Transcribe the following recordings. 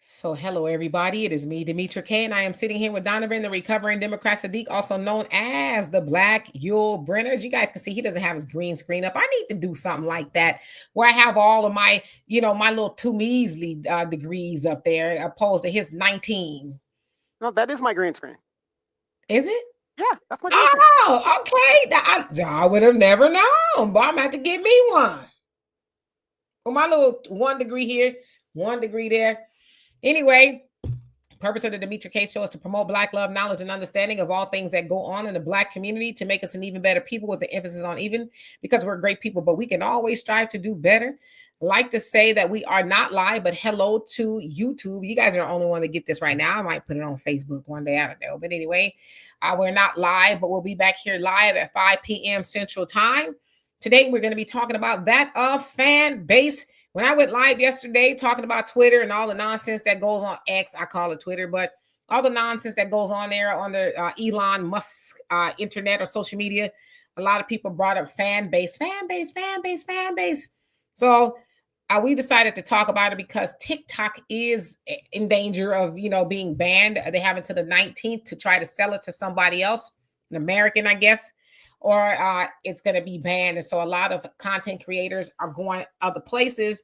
So, hello everybody. It is me, Demetra K, and I am sitting here with Donovan, the recovering Democrat Saadiq, also known as the Black Yule Brenner. As you guys can see, he doesn't have his green screen up. I need to do something like that where I have all of my, my little two measly degrees up there, opposed to his 19. No, that is my green screen. Is it? Yeah, that's my green screen. Oh, okay. I would have never known, but I'm going to have to get me one. Well, my little 1 degree here, 1 degree there. Anyway, purpose of the Demetra K Show is to promote Black love, knowledge, and understanding of all things that go on in the Black community to make us an even better people, with the emphasis on even, because we're great people, but we can always strive to do better. I like to say that we are not live, but hello to YouTube. You guys are the only one to get this right now. I might put it on Facebook one day. I don't know. But anyway, we're not live, but we'll be back here live at 5 p.m. Central Time. Today, we're going to be talking about that of fan base. When I went live yesterday talking about Twitter and all the nonsense that goes on X, I call it Twitter, but all the nonsense that goes on there on the Elon Musk internet or social media, a lot of people brought up fan base. So we decided to talk about it because TikTok is in danger of, being banned. They have until the 19th to try to sell it to somebody else, an American, I guess, or it's going to be banned. And so a lot of content creators are going other places.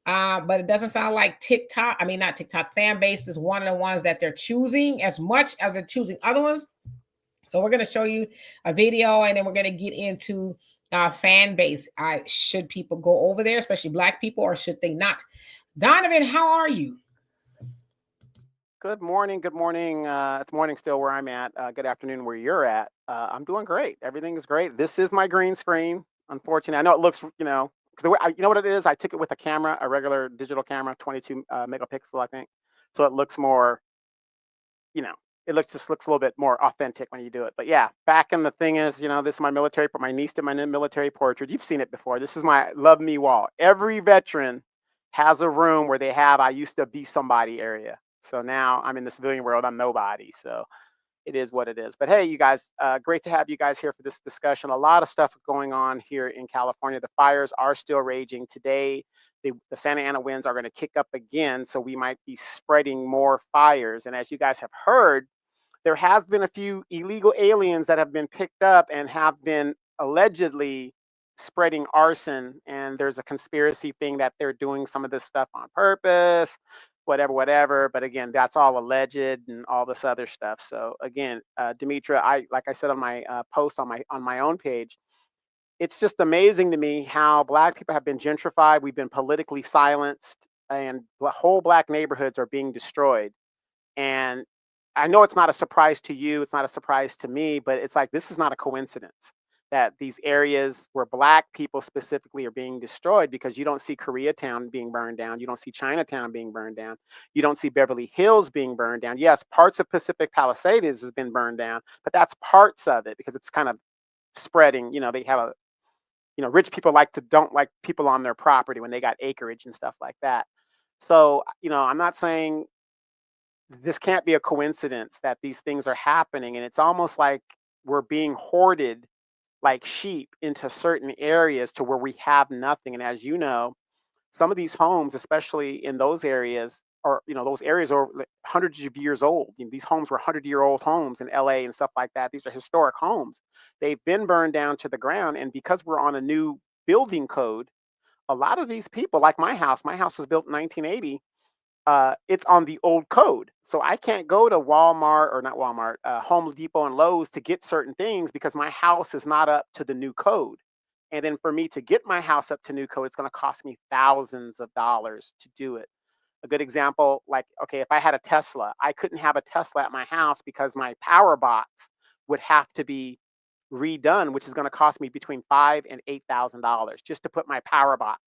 But it doesn't sound like TikTok. I mean, not TikTok. Fanbase is one of the ones that they're choosing as much as they're choosing other ones. So we're going to show you a video, and then we're going to get into Fanbase. Should people go over there, especially Black people, or should they not? Donovan, how are you? Good morning. Good morning. It's morning still where I'm at. Good afternoon where you're at. I'm doing great. Everything is great. This is my green screen. Unfortunately, I know it looks, because you know what it is? I took it with a camera, a regular digital camera, 22 megapixel, I think. So it looks more, it just looks a little bit more authentic when you do it. But yeah, back in the thing is, this is my military, my niece did my military portrait. You've seen it before. This is my Love Me wall. Every veteran has a room where they have I used to be somebody area. So now I'm in the civilian world. I'm nobody. So it is what it is. But hey, you guys, great to have you guys here for this discussion. A lot of stuff going on here in California. The fires are still raging today. The Santa Ana winds are going to kick up again. So we might be spreading more fires. And as you guys have heard, there has been a few illegal aliens that have been picked up and have been allegedly spreading arson. And there's a conspiracy thing that they're doing some of this stuff on purpose, whatever. But again, that's all alleged and all this other stuff. So again, Demetra, like I said on my post on my own page, it's just amazing to me how Black people have been gentrified. We've been politically silenced, and whole Black neighborhoods are being destroyed. And I know it's not a surprise to you, it's not a surprise to me, but it's like this is not a coincidence that these areas where Black people specifically are being destroyed, because you don't see Koreatown being burned down, you don't see Chinatown being burned down, you don't see Beverly Hills being burned down. Yes, parts of Pacific Palisades has been burned down, but that's parts of it because it's kind of spreading. They have rich people don't like people on their property when they got acreage and stuff like that. So, I'm not saying this can't be a coincidence that these things are happening, and it's almost like we're being hoarded like sheep into certain areas to where we have nothing. And as you know, some of these homes, especially in those areas, those areas are hundreds of years old. These homes were 100-year-old homes in LA and stuff like that. These are historic homes. They've been burned down to the ground, and because we're on a new building code, a lot of these people, like my house was built in 1980. It's on the old code. So I can't go to Walmart, or not Walmart, Home Depot and Lowe's to get certain things because my house is not up to the new code. And then for me to get my house up to new code, it's going to cost me thousands of dollars to do it. A good example, like, okay, if I had a Tesla, I couldn't have a Tesla at my house because my power box would have to be redone, which is going to cost me between $5,000 and $8,000 just to put my power box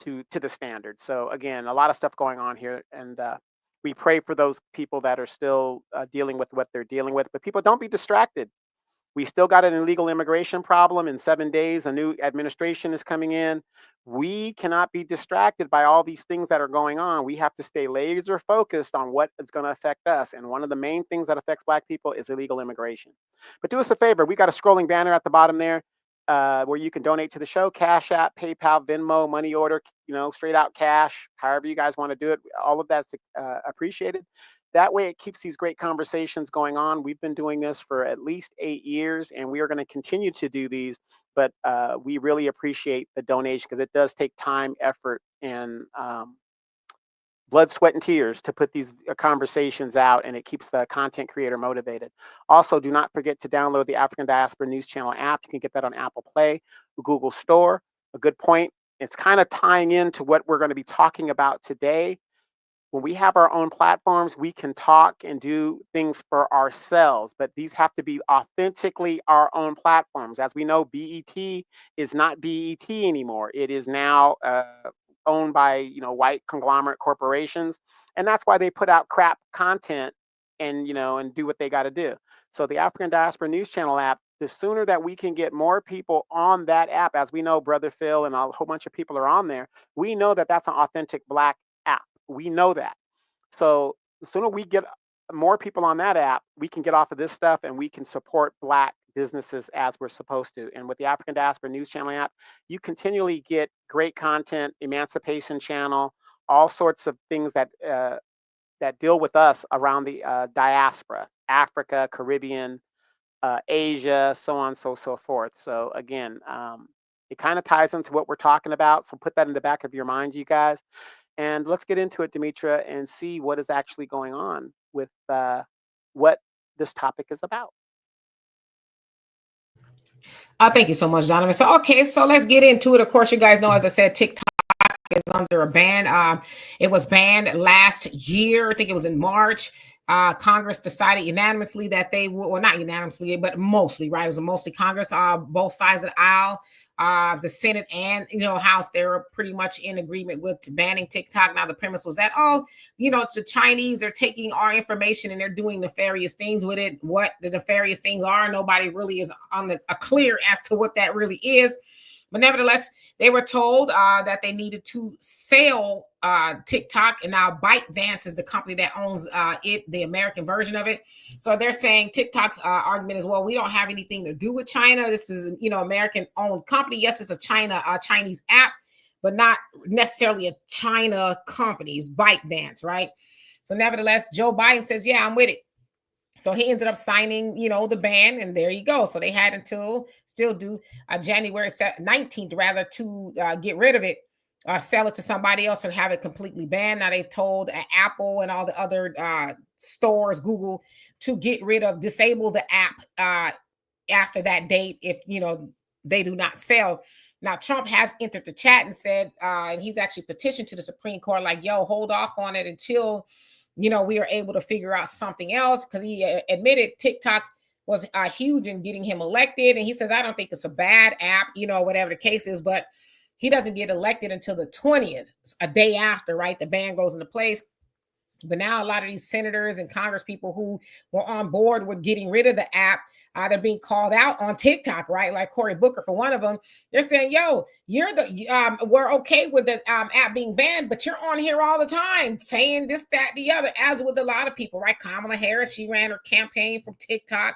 to the standard. So again, a lot of stuff going on here, and we pray for those people that are still dealing with what they're dealing with. But people, don't be distracted. We still got an illegal immigration problem. In 7 days, a new administration is coming in. We cannot be distracted by all these things that are going on. We have to stay laser focused on what is going to affect us. And one of the main things that affects Black people is illegal immigration. But do us a favor. We got a scrolling banner at the bottom there. where you can donate to the show, Cash App, PayPal, Venmo, money order, straight out cash, however you guys want to do it. All of that's appreciated. That way it keeps these great conversations going on. We've been doing this for at least 8 years, and we are going to continue to do these, but we really appreciate the donation because it does take time, effort, and blood, sweat, and tears to put these conversations out, and it keeps the content creator motivated. Also, do not forget to download the African Diaspora News Channel app. You can get that on Apple Play, Google Store. A good point. It's kind of tying into what we're going to be talking about today. When we have our own platforms, we can talk and do things for ourselves, but these have to be authentically our own platforms. As we know, BET is not BET anymore. It is now owned by white conglomerate corporations, and that's why they put out crap content and and do what they got to do. So the African Diaspora News Channel app, the sooner that we can get more people on that app, as we know, Brother Phil and a whole bunch of people are on there, we know that that's an authentic Black app. We know that. So the sooner we get more people on that app, we can get off of this stuff and we can support Black businesses as we're supposed to. And with the African Diaspora News Channel app, you continually get great content, Emancipation Channel, all sorts of things that deal with us around the diaspora, Africa, Caribbean, Asia, so on, so forth. So again, it kind of ties into what we're talking about. So put that in the back of your mind, you guys. And let's get into it, Demetra, and see what is actually going on with what this topic is about. Thank you so much, Donovan. So, okay, so let's get into it. Of course, you guys know, as I said, TikTok is under a ban. It was banned last year. I think it was in March. Congress decided unanimously that they would, well, not unanimously, but mostly, right? It was mostly Congress, both sides of the aisle. The Senate and House, they were pretty much in agreement with banning TikTok. Now the premise was that the Chinese are taking our information and they're doing nefarious things with it. What the nefarious things are, nobody really is on a clear as to what that really is. But nevertheless, they were told that they needed to sell TikTok, and now ByteDance is the company that owns it, the American version of it. So they're saying TikTok's argument is, well, we don't have anything to do with China. This is American-owned company. Yes, it's a Chinese app, but not necessarily a China company. It's ByteDance, right? So nevertheless, Joe Biden says, yeah, I'm with it. So he ended up signing, the ban, and there you go. So they had until January 19th, rather, to get rid of it, sell it to somebody else, and have it completely banned. Now they've told Apple and all the other stores, Google, to disable the app after that date if they do not sell. Now Trump has entered the chat and said, and he's actually petitioned to the Supreme Court, like, yo, hold off on it until we are able to figure out something else, because he admitted TikTok was huge in getting him elected. And he says, I don't think it's a bad app, whatever the case is, but he doesn't get elected until the 20th, a day after, right? The ban goes into place. But now a lot of these senators and Congress people who were on board with getting rid of the app, they're being called out on TikTok, right? Like Cory Booker, for one of them. They're saying, yo, we're okay with the app being banned, but you're on here all the time saying this, that, the other, as with a lot of people, right? Kamala Harris, she ran her campaign from TikTok,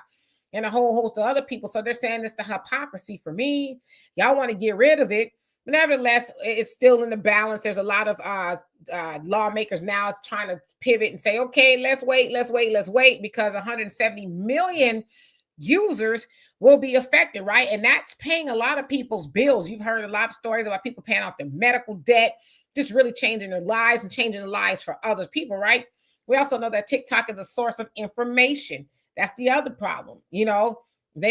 and a whole host of other people. So they're saying it's the hypocrisy for me. Y'all want to get rid of it. But nevertheless, it's still in the balance. There's a lot of lawmakers now trying to pivot and say, okay, let's wait, because 170 million users will be affected, right? And that's paying a lot of people's bills. You've heard a lot of stories about people paying off their medical debt, just really changing their lives and changing the lives for other people, right? We also know that TikTok is a source of information. That's the other problem. They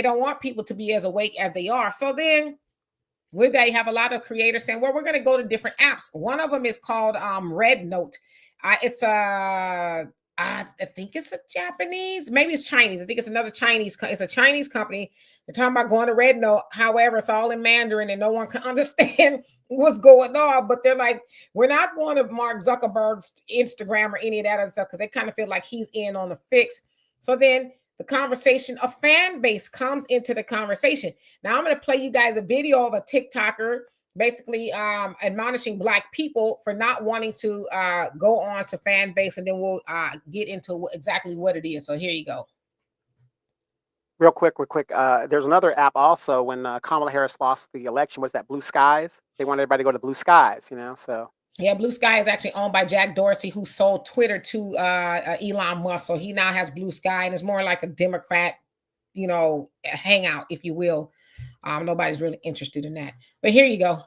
don't want people to be as awake as they are. So then with that, you have a lot of creators saying, well, we're going to go to different apps. One of them is called Red Note. It's I think it's a Japanese, maybe it's Chinese. I think it's another Chinese. It's a Chinese company. They're talking about going to Red Note. However, it's all in Mandarin and no one can understand what's going on. But they're like, we're not going to Mark Zuckerberg's Instagram or any of that other stuff, because they kind of feel like he's in on the fix. So then the conversation of Fanbase comes into the conversation. Now I'm going to play you guys a video of a TikToker basically admonishing Black people for not wanting to go on to Fanbase, and then we'll get into exactly what it is. So here you go. Real quick. There's another app also when Kamala Harris lost the election. Was that Blue Skies? They wanted everybody to go to Blue Skies, so. Yeah, Blue Sky is actually owned by Jack Dorsey, who sold Twitter to Elon Musk. So he now has Blue Sky, and it's more like a Democrat, hangout, if you will. Nobody's really interested in that. But here you go.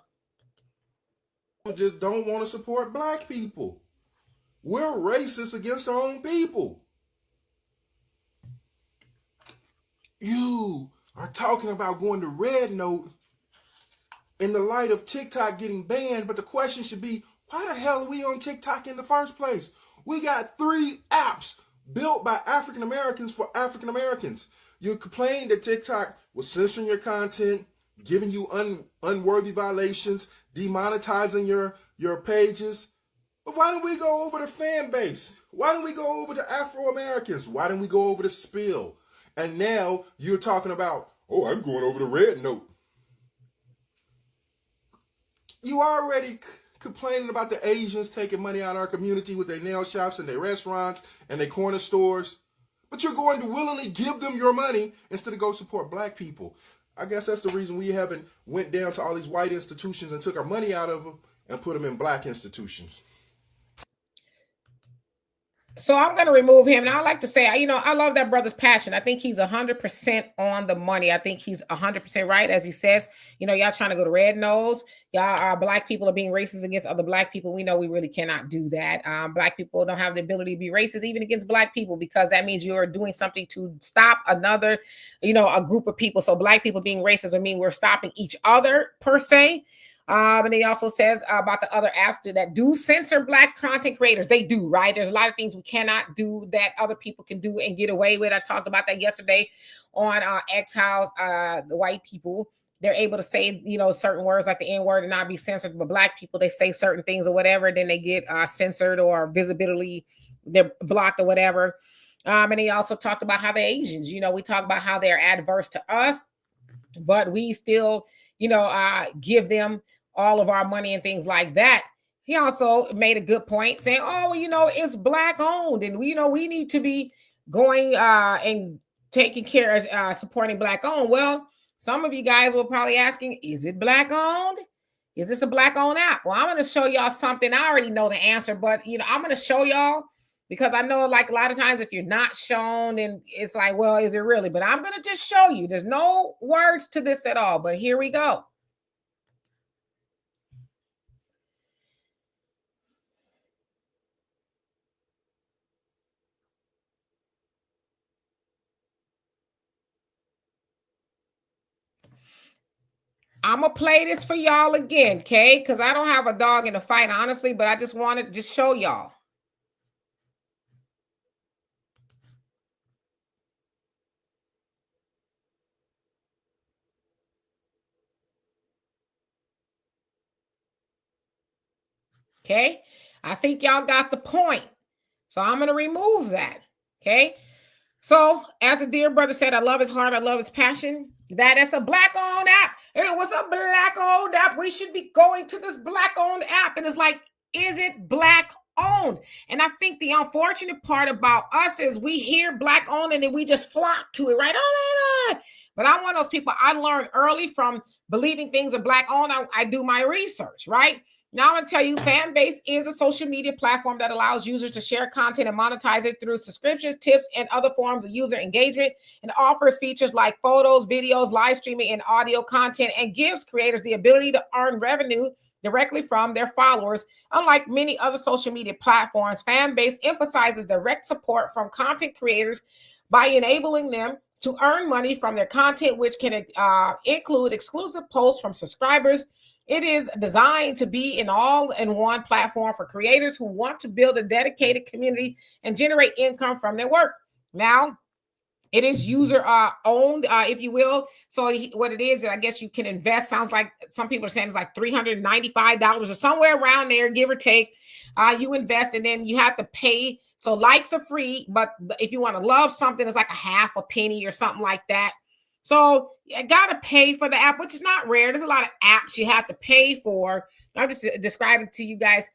Just don't want to support black people. We're racist against our own people. You are talking about going to Red Note in the light of TikTok getting banned, but the question should be, why the hell are we on TikTok in the first place? We got 3 apps built by African Americans for African Americans. You complain that TikTok was censoring your content, giving you unworthy violations, demonetizing your pages. But why don't we go over to Fanbase? Why don't we go over to Afro Americans? Why don't we go over to Spill? And now you're talking about, oh, I'm going over to Red Note. You already complaining about the Asians taking money out of our community with their nail shops and their restaurants and their corner stores. But you're going to willingly give them your money instead of go support black people. I guess that's the reason we haven't went down to all these white institutions and took our money out of them and put them in black institutions. So I'm going to remove him. And I like to say, I love that brother's passion. I think he's 100% on the money. I think he's 100% right. As he says, y'all trying to go to Red Nose. Y'all are black people are being racist against other black people. We know we really cannot do that. Black people don't have the ability to be racist even against black people, because that means you're doing something to stop another, a group of people. So black people being racist would mean we're stopping each other per se. And he also says about the other apps that do censor black content creators. They do, right? There's a lot of things we cannot do that other people can do and get away with. I talked about that yesterday on X House. The white people, they're able to say, certain words like the N word and not be censored. But black people, they say certain things or whatever, then they get censored or visibility, they're blocked or whatever. And he also talked about how the Asians, we talk about how they're adverse to us, but we still, give them all of our money and things like that. He also made a good point saying, oh, it's black owned, and we need to be going and taking care of supporting black owned. Well, some of you guys were probably asking, is it black owned? Is this a black owned app? Well, I'm going to show y'all something. I already know the answer, but I'm going to show y'all, because I know like a lot of times if you're not shown, then it's like, well, is it really? But I'm going to just show you. There's no words to this at all, but here we go. I'm going to play this for y'all again, okay? Because I don't have a dog in the fight, honestly, but I just wanted to just show y'all. Okay? I think y'all got the point. So I'm going to remove that, okay? So, as a dear brother said, I love his heart, I love his passion. That is a black-owned app. It was a black-owned app. We should be going to this black-owned app. And it's like, is it black-owned? And I think the unfortunate part about us is we hear black-owned and then we just flock to it, right? Oh, but I'm one of those people, I learned early from believing things are black-owned. I do my research, right? Now I'm going to tell you, Fanbase is a social media platform that allows users to share content and monetize it through subscriptions, tips, and other forms of user engagement, and offers features like photos, videos, live streaming, and audio content, and gives creators the ability to earn revenue directly from their followers. Unlike many other social media platforms, Fanbase emphasizes direct support from content creators by enabling them to earn money from their content, which can include exclusive posts from subscribers. It is designed to be an all-in-one platform for creators who want to build a dedicated community and generate income from their work. Now, it is user owned, if you will. So what it is, I guess you can invest. Sounds like some people are saying it's like $395 or somewhere around there, give or take. You invest and then you have to pay. So likes are free, but if you want to love something, it's like a half a penny or something like that. So you got to pay for the app, which is not rare. There's a lot of apps you have to pay for. I'm just describing to you guys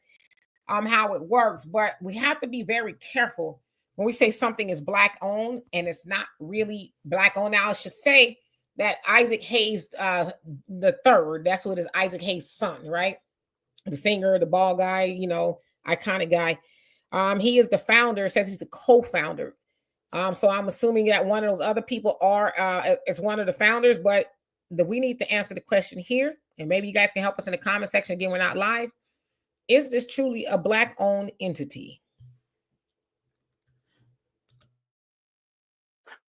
how it works, but we have to be very careful when we say something is black owned and it's not really black owned. Now I should say that Isaac Hayes the third, that's what is Isaac Hayes' son, right? The singer, the ball guy, you know, iconic guy. He is the founder, says he's a co-founder. So I'm assuming that one of those other people are is one of the founders, but we need to answer the question here, and maybe you guys can help us in the comment section. Again, we're not live. Is this truly a black-owned entity?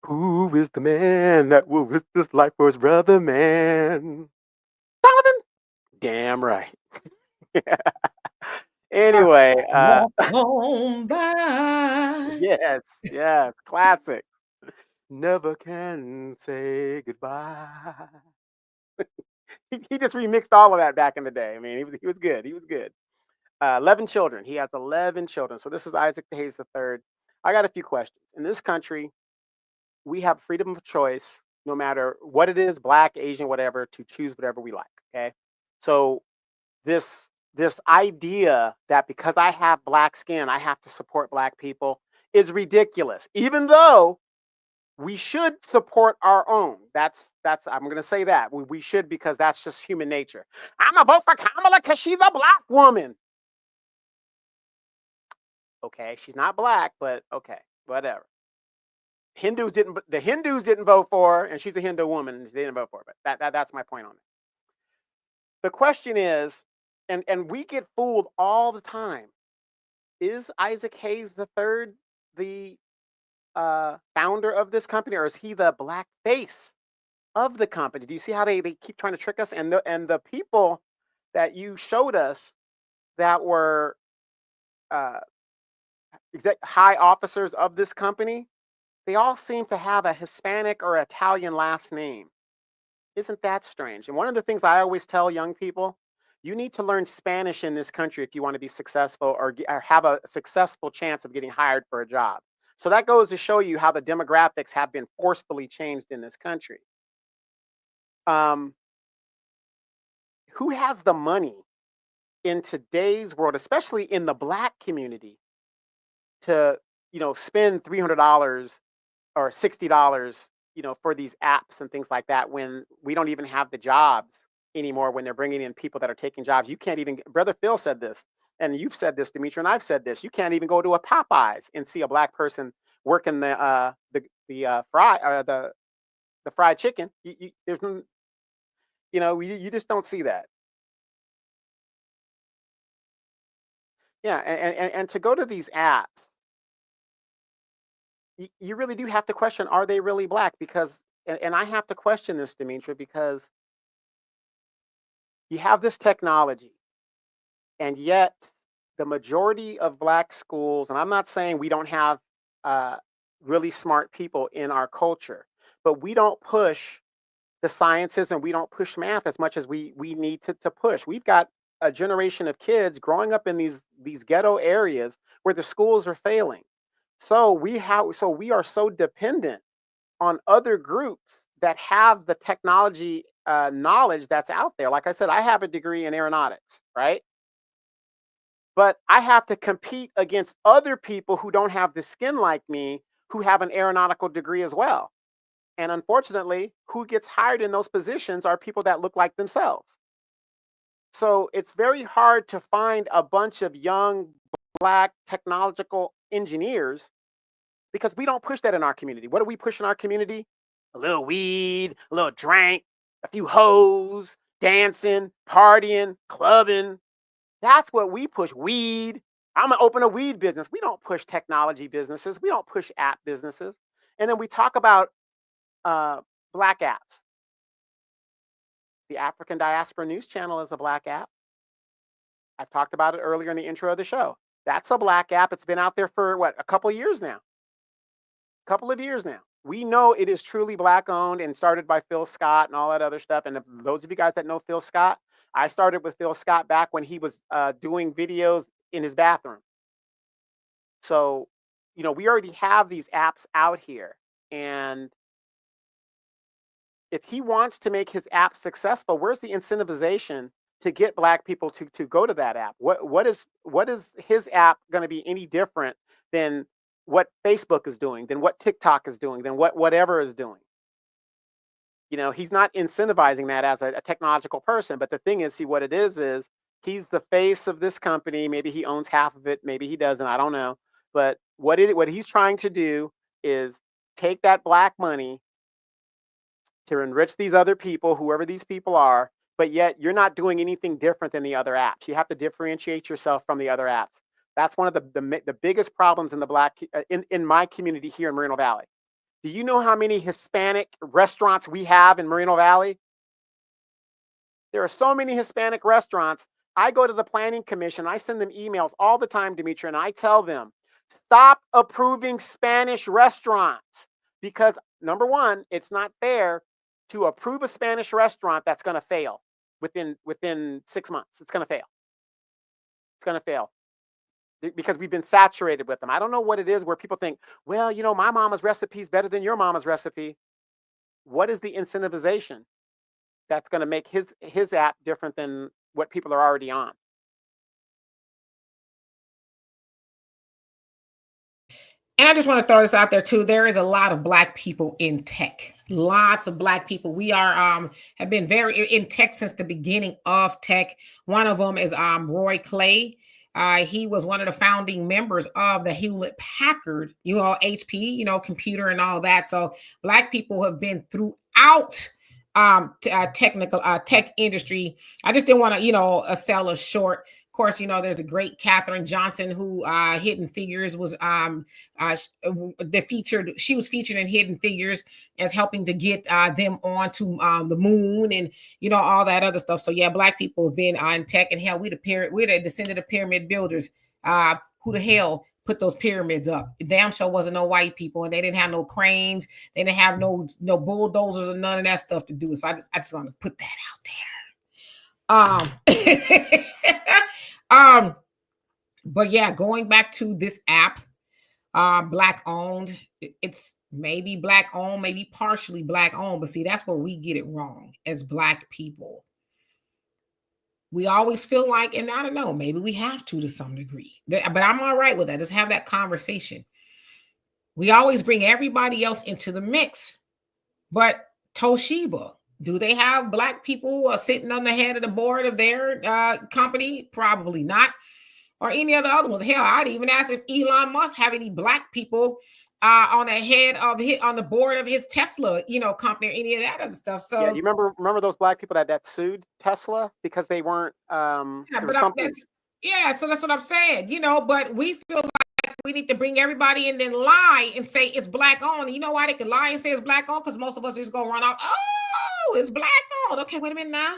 Who is the man that will risk his life for his brother, man? Donovan? Damn right. Anyway, Walk on by. yes, classic. Never can say goodbye. He just remixed all of that back in the day. I mean, he was good. He was good. 11 children. He has 11 children. So this is Isaac Hayes III. I got a few questions. In this country, we have freedom of choice, no matter what it is, black, Asian, whatever, to choose whatever we like. Okay. So this idea that because I have black skin, I have to support black people is ridiculous. Even though we should support our own. That's I'm going to say that. We should, because that's just human nature. I'm going to vote for Kamala because she's a black woman. Okay, she's not black, but okay, whatever. The Hindus didn't vote for her, and she's a Hindu woman, and they didn't vote for her. But that's my point on it. The question is, and we get fooled all the time. Is Isaac Hayes III the founder of this company, or is he the black face of the company? Do you see how they keep trying to trick us? And the people that you showed us that were high officers of this company, they all seem to have a Hispanic or Italian last name. Isn't that strange? And one of the things I always tell young people, you need to learn Spanish in this country if you want to be successful or have a successful chance of getting hired for a job. So that goes to show you how the demographics have been forcefully changed in this country. Who has the money in today's world, especially in the black community, to spend $300 or $60 for these apps and things like that, when we don't even have the jobs anymore, when they're bringing in people that are taking jobs? You can't even, Brother Phil said this, and you've said this, Demetri, and I've said this, you can't even go to a Popeyes and see a black person working the fried chicken. There's you just don't see that. Yeah, and to go to these apps, you really do have to question, are they really black? Because, and I have to question this, Demetri, because you have this technology, and yet the majority of black schools, and I'm not saying we don't have really smart people in our culture, but we don't push the sciences and we don't push math as much as we need to push. We've got a generation of kids growing up in these ghetto areas where the schools are failing. So we are so dependent on other groups that have the technology knowledge that's out there. Like I said, I have a degree in aeronautics, right? But I have to compete against other people who don't have the skin like me, who have an aeronautical degree as well. And unfortunately, who gets hired in those positions are people that look like themselves. So it's very hard to find a bunch of young black technological engineers, because we don't push that in our community. What do we push in our community? A little weed, a little drink, a few hoes, dancing, partying, clubbing. That's what we push. Weed. I'm going to open a weed business. We don't push technology businesses. We don't push app businesses. And then we talk about black apps. The African Diaspora News Channel is a black app. I've talked about it earlier in the intro of the show. That's a black app. It's been out there for a couple of years now. We know it is truly black owned and started by Phil Scott and all that other stuff. And those of you guys that know Phil Scott, I started with Phil Scott back when he was doing videos in his bathroom. So, we already have these apps out here. And if he wants to make his app successful, where's the incentivization to get black people to go to that app? What is his app going to be any different than what Facebook is doing, than what TikTok is doing, than what whatever is doing. You know, he's not incentivizing that as a technological person. But the thing is, see, what it is he's the face of this company. Maybe he owns half of it. Maybe he doesn't. I don't know. But what he's trying to do is take that black money to enrich these other people, whoever these people are, but yet you're not doing anything different than the other apps. You have to differentiate yourself from the other apps. That's one of the biggest problems in the black in my community here in Moreno Valley. Do you know how many Hispanic restaurants we have in Moreno Valley? There are so many Hispanic restaurants. I go to the planning commission. I send them emails all the time, Demetria, and I tell them, stop approving Spanish restaurants, because number one, it's not fair to approve a Spanish restaurant that's going to fail within 6 months. It's going to fail. It's going to fail because we've been saturated with them. I don't know what it is where people think, well, you know, my mama's recipe is better than your mama's recipe. What is the incentivization that's going to make his app different than what people are already on? And I just want to throw this out there too. There is a lot of black people in tech. Lots of black people. We are have been very in tech since the beginning of tech. One of them is Roy Clay. He was one of the founding members of the Hewlett Packard, HP, computer and all that. So black people have been throughout technical tech industry. I just didn't want to, sell us short. Of course, there's a great Katherine Johnson who Hidden Figures was she was featured in Hidden Figures as helping to get them onto the moon and all that other stuff. So yeah, black people have been in tech, and hell, we're the descendant of pyramid builders. Who the hell put those pyramids up? Damn sure wasn't no white people, and they didn't have no cranes, they didn't have no bulldozers or none of that stuff to do. So I just want to put that out there. But yeah, going back to this app, black owned. It's maybe black owned, maybe partially black owned, but see, that's where we get it wrong as black people. We always feel like, and I don't know, maybe we have to some degree, but I'm all right with that. Let's have that conversation. We always bring everybody else into the mix, but Toshiba, do they have black people sitting on the head of the board of their company? Probably not. Or any other ones. Hell, I'd even ask if Elon Musk have any black people on the head of on the board of his Tesla, company, or any of that other stuff. So yeah, you remember those black people that sued Tesla because they weren't so that's what I'm saying, but we feel like we need to bring everybody in and lie and say it's black owned. You know why they can lie and say it's black owned? Because most of us are just gonna run off, oh, it's black owned. Okay, wait a minute now.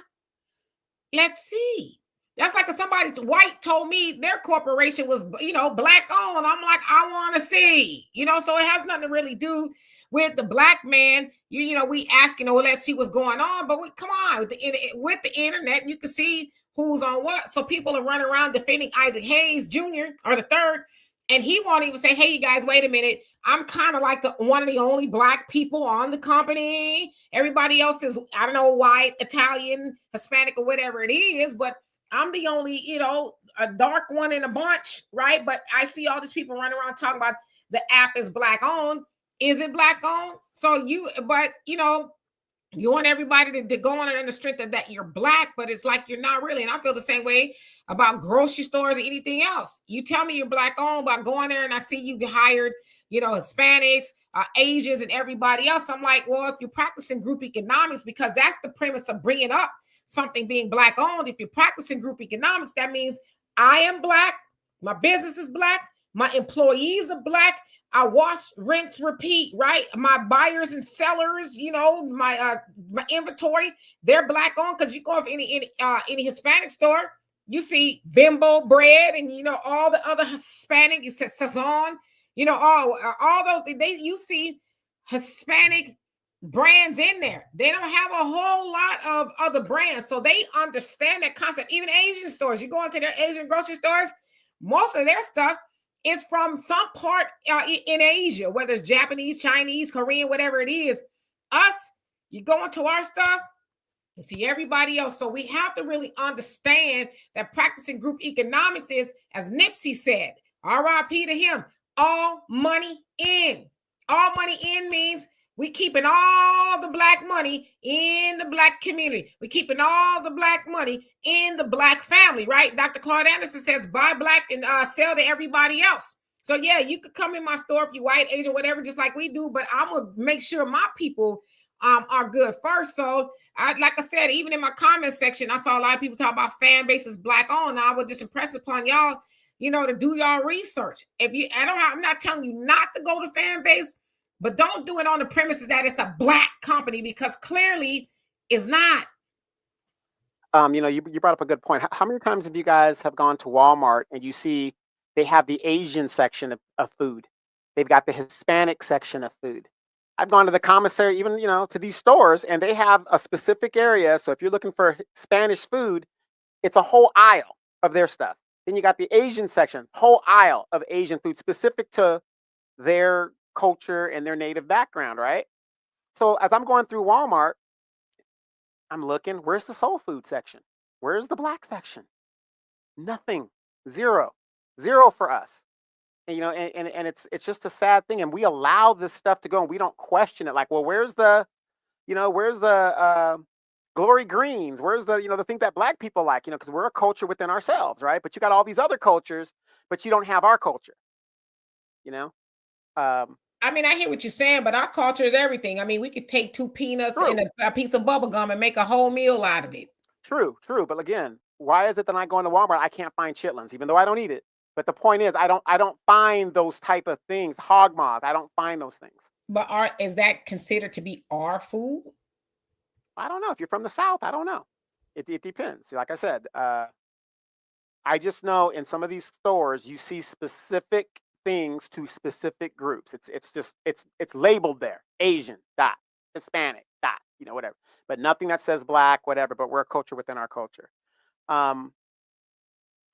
Let's see. That's like if somebody white told me their corporation was, black owned. I'm like, I want to see, so it has nothing to really do with the black man. We asking, let's see what's going on. But come on, with the internet, you can see who's on what. So people are running around defending Isaac Hayes Jr. or the third, and he won't even say, hey, you guys, wait a minute. I'm kind of like one of the only black people on the company. Everybody else is, I don't know, white, Italian, Hispanic, or whatever it is, but I'm the only, a dark one in a bunch, right? But I see all these people running around talking about the app is black owned. Is it black owned? So you want everybody to go on it in the strength of that you're black, but it's like you're not really. And I feel the same way about grocery stores or anything else. You tell me you're black owned by going there and I see you get hired, Hispanics, Asians, and everybody else. I'm like, well, if you're practicing group economics, because that's the premise of bringing up something being black owned. If you're practicing group economics, that means I am black, my business is black, my employees are black, I wash, rinse, repeat, right? My buyers and sellers, my inventory, they're black owned. Because you go to any Hispanic store, you see Bimbo bread and all the other Hispanic, you said Sazon, all those, you see Hispanic brands in there. They don't have a whole lot of other brands, so they understand that concept. Even Asian stores, you go into their Asian grocery stores, most of their stuff is from some part in Asia, whether it's Japanese, Chinese, Korean, whatever it is. Us, you go into our stuff and see everybody else. So we have to really understand that practicing group economics is, as Nipsey said, RIP to him, all money in. All money in means we keeping all the black money in the black community. We keeping all the black money in the black family, right? Dr. Claude Anderson says buy black and sell to everybody else. So yeah, you could come in my store if you white, Asian, whatever, just like we do. But I'm gonna make sure my people are good first. So like I said, even in my comment section, I saw a lot of people talk about Fanbase is black owned. I would just impress upon y'all, to do y'all research. I'm not telling you not to go to Fanbase, but don't do it on the premises that it's a black company, because clearly it's not. You brought up a good point. How many times have you guys have gone to Walmart and you see they have the Asian section of food? They've got the Hispanic section of food. I've gone to the commissary, even, to these stores, and they have a specific area. So if you're looking for Spanish food, it's a whole aisle of their stuff. Then you got the Asian section, whole aisle of Asian food specific to their culture and their native background, right? So as I'm going through Walmart, I'm looking, where's the soul food section? Where's the black section? Nothing. Zero for us. And, and it's just a sad thing. And we allow this stuff to go and we don't question it. Like, well, where's the glory greens? Where's the thing that black people like, because we're a culture within ourselves, right? But you got all these other cultures, but you don't have our culture, I mean, I hear what you're saying, but our culture is everything. I mean, we could take 2 peanuts and a piece of bubble gum and make a whole meal out of it. True. But again, why is it that I go into Walmart, I can't find chitlins, even though I don't eat it? But the point is, I don't find those type of things. Hog moth, I don't find those things. But is that considered to be our food? I don't know. If you're from the South, I don't know. It depends. Like I said, I just know in some of these stores you see specific things to specific groups. It's labeled there. Asian, Hispanic, whatever. But nothing that says black, whatever. But we're a culture within our culture.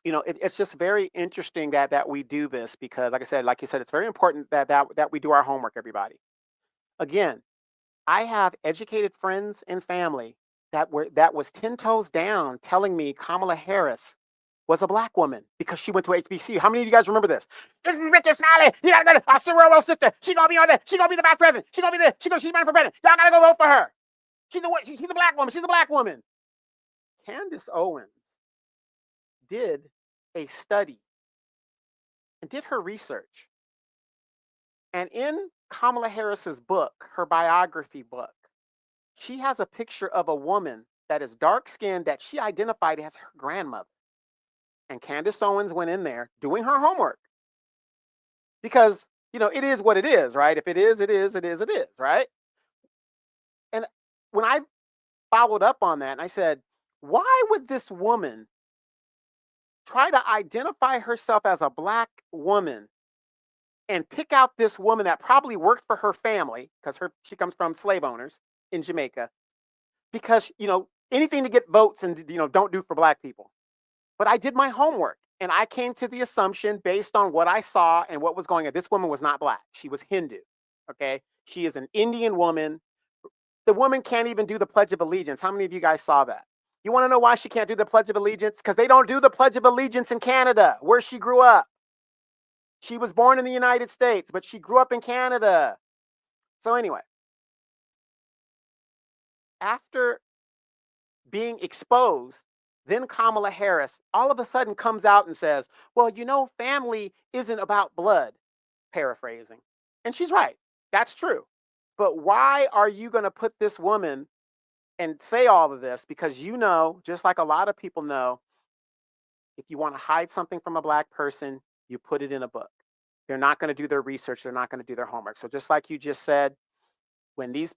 It's just very interesting that we do this, because, like you said, it's very important that we do our homework, everybody. Again, I have educated friends and family that was 10 toes down telling me Kamala Harris was a black woman because she went to HBCU. How many of you guys remember this? This is Ricky Smiley. You gotta go to our Sororo sister. She gonna be on there. She gonna be the vice president. She gonna be there. She's running for president. Y'all gotta go vote for her. She's a black woman. She's a black woman. Candace Owens did a study and did her research. And in Kamala Harris's book, her biography book, she has a picture of a woman that is dark-skinned that she identified as her grandmother. And Candace Owens went in there doing her homework, because, it is what it is, right? If it is, it is, it is, it is, right? And when I followed up on that, and I said, why would this woman try to identify herself as a black woman and pick out this woman that probably worked for her family, because she comes from slave owners in Jamaica, because, anything to get votes and, don't do for black people. But I did my homework, and I came to the assumption based on what I saw and what was going on. This woman was not black. She was Hindu, okay? She is an Indian woman. The woman can't even do the Pledge of Allegiance. How many of you guys saw that? You want to know why she can't do the Pledge of Allegiance? Because they don't do the Pledge of Allegiance in Canada, where she grew up. She was born in the United States, but she grew up in Canada. So anyway, after being exposed, then Kamala Harris all of a sudden comes out and says, well, family isn't about blood, paraphrasing. And she's right. That's true. But why are you going to put this woman and say all of this? Because just like a lot of people know, if you want to hide something from a black person, you put it in a book. They're not going to do their research. They're not going to do their homework. So just like you just said, when these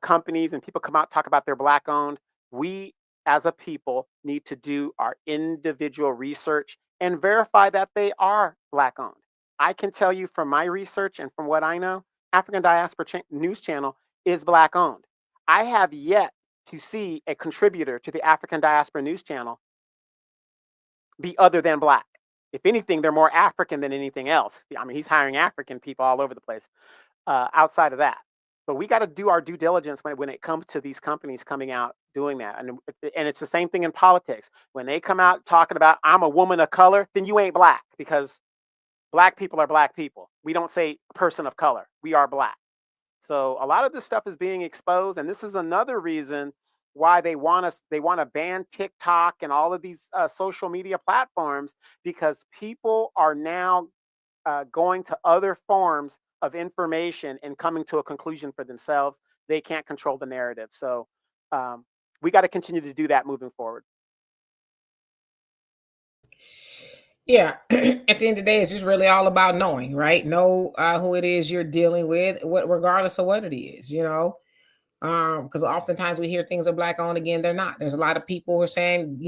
companies and people come out and talk about they're black owned, we as a people need to do our individual research and verify that they are black owned. I can tell you from my research and from what I know, African Diaspora News Channel is black owned. I have yet to see a contributor to the African Diaspora News Channel be other than black. If anything, they're more African than anything else. I mean, he's hiring African people all over the place outside of that. But we got to do our due diligence when it comes to these companies coming out doing that. And it's the same thing in politics. When they come out talking about, I'm a woman of color, then you ain't black, because black people are black people. We don't say person of color. We are black. So a lot of this stuff is being exposed, and this is another reason why they want to ban TikTok and all of these social media platforms, because people are now going to other forms of information and coming to a conclusion for themselves. They can't control the narrative. So we got to continue to do that moving forward. Yeah. At the end of the day, it's just really all about knowing, right? Know who it is you're dealing with, regardless of what it is, because oftentimes we hear things are black owned. Again, they're not. There's a lot of people who are saying,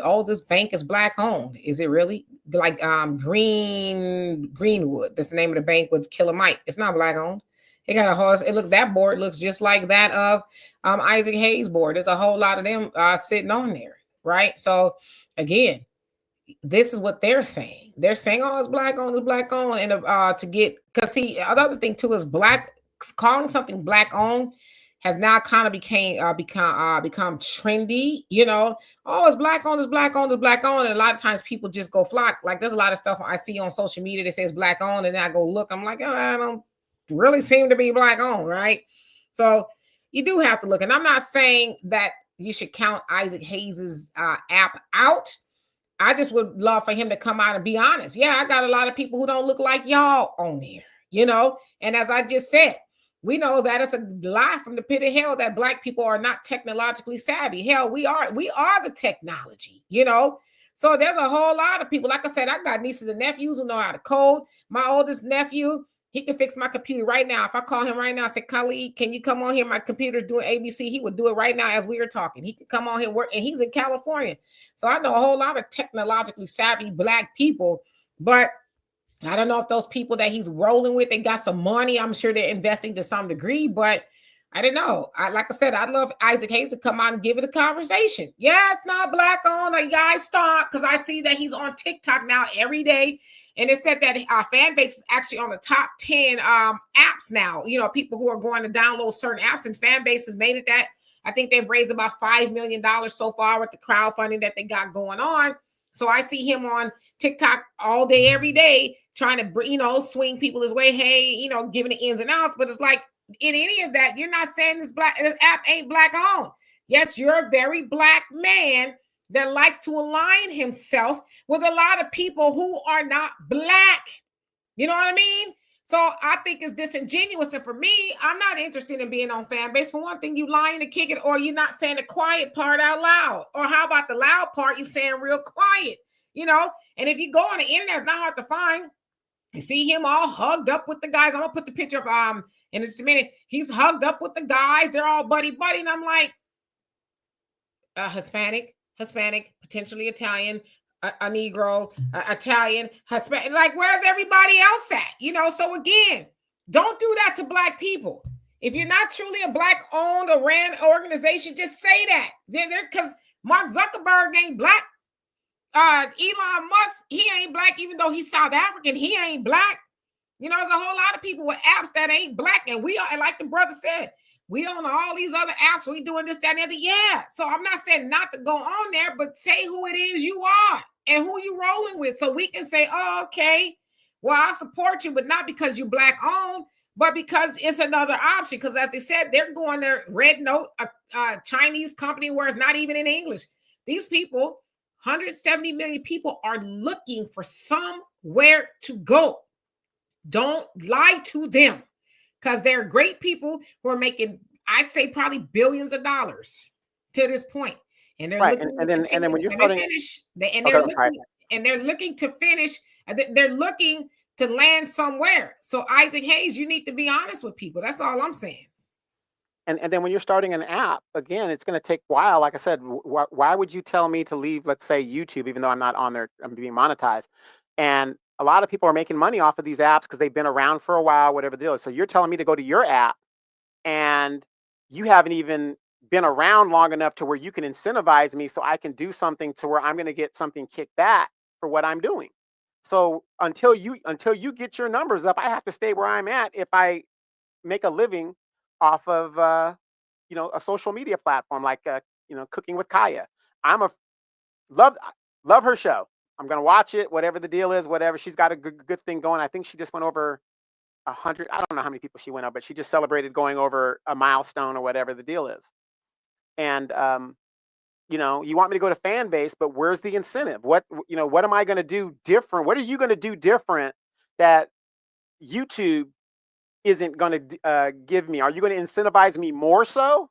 oh, this bank is black owned. Is it really? Like Greenwood, that's the name of the bank with Killer Mike. It's not black owned. It got a horse. That board looks just like that of Isaac Hayes' board. There's a whole lot of them sitting on there, right? So again, this is what they're saying. They're saying, oh, it's black owned, and to get, because see, another thing too is calling something black owned has now kind of become trendy, oh, it's black owned, it's black owned, it's black owned. And a lot of times people just go flock. Like there's a lot of stuff I see on social media that says black owned, and then I go look, I'm like, oh, I don't really seem to be black owned, right? So you do have to look. And I'm not saying that you should count Isaac Hayes's app out. I just would love for him to come out and be honest. Yeah, I got a lot of people who don't look like y'all on there, And as I just said, we know that it's a lie from the pit of hell that black people are not technologically savvy. Hell, we are the technology, So there's a whole lot of people. Like I said, I've got nieces and nephews who know how to code. My oldest nephew, he can fix my computer right now. If I call him right now, I say, Khalid, can you come on here? My computer's doing ABC. He would do it right now as we were talking. He could come on here and work, and he's in California. So I know a whole lot of technologically savvy black people, but I don't know if those people that he's rolling with, they got some money. I'm sure they're investing to some degree, but I don't know. Like I said, I'd love Isaac Hayes to come out and give it a conversation. Yeah, it's not black owned. You guys stop, because I see that he's on TikTok now every day. And it said that Fanbase is actually on the top 10 apps now. People who are going to download certain apps, and Fanbase has made it that. I think they've raised about $5 million so far with the crowdfunding that they got going on. So I see him on TikTok all day, every day, trying to, swing people his way. Hey, giving the ins and outs. But it's like, in any of that, you're not saying this app ain't black owned. Yes, you're a very black man that likes to align himself with a lot of people who are not black. You know what I mean? So I think it's disingenuous. And for me, I'm not interested in being on Fanbase. For one thing, you lying to kick it, or you're not saying the quiet part out loud. Or how about the loud part you're saying real quiet? And if you go on the internet, it's not hard to find. You see him all hugged up with the guys. I'm gonna put the picture up in just a minute. He's hugged up with the guys. They're all buddy. And I'm like, Hispanic, potentially Italian, a Negro, Italian, Hispanic. Like, where's everybody else at? So again, don't do that to black people. If you're not truly a black owned or ran organization, just say that. There's because Mark Zuckerberg ain't black. Elon Musk, he ain't black, even though he's South African. He ain't black. There's a whole lot of people with apps that ain't black, and we are, like the brother said, we own all these other apps. We doing this, that, and the other. Yeah. So I'm not saying not to go on there, but say who it is you are and who you rolling with, so we can say, oh, okay, well, I support you, but not because you black owned, but because it's another option. Because as they said, they're going to Red Note, a Chinese company where it's not even in English. These people, 170 million people, are looking for somewhere to go. Don't lie to them, because they're great people who are making, I'd say, probably billions of dollars to this point. And they're right. looking, and then when you're starting, they're looking to finish. They're looking to land somewhere. So Isaac Hayes, you need to be honest with people. That's all I'm saying. And then when you're starting an app, again, it's going to take a while. Like I said, why would you tell me to leave, let's say, YouTube, even though I'm not on there, I'm being monetized? And a lot of people are making money off of these apps because they've been around for a while, whatever the deal is. So you're telling me to go to your app, and you haven't even been around long enough to where you can incentivize me so I can do something to where I'm going to get something kicked back for what I'm doing. So until you get your numbers up, I have to stay where I'm at if I make a living off of a social media platform like Cooking with Kaya. Love her show. I'm going to watch it, whatever the deal is, whatever. She's got a good thing going. I think she just went over 100. I don't know how many people she went up, but she just celebrated going over a milestone or whatever the deal is. And, you know, you want me to go to Fanbase, but where's the incentive? What am I going to do different? What are you going to do different that YouTube isn't going to give me? Are you going to incentivize me more so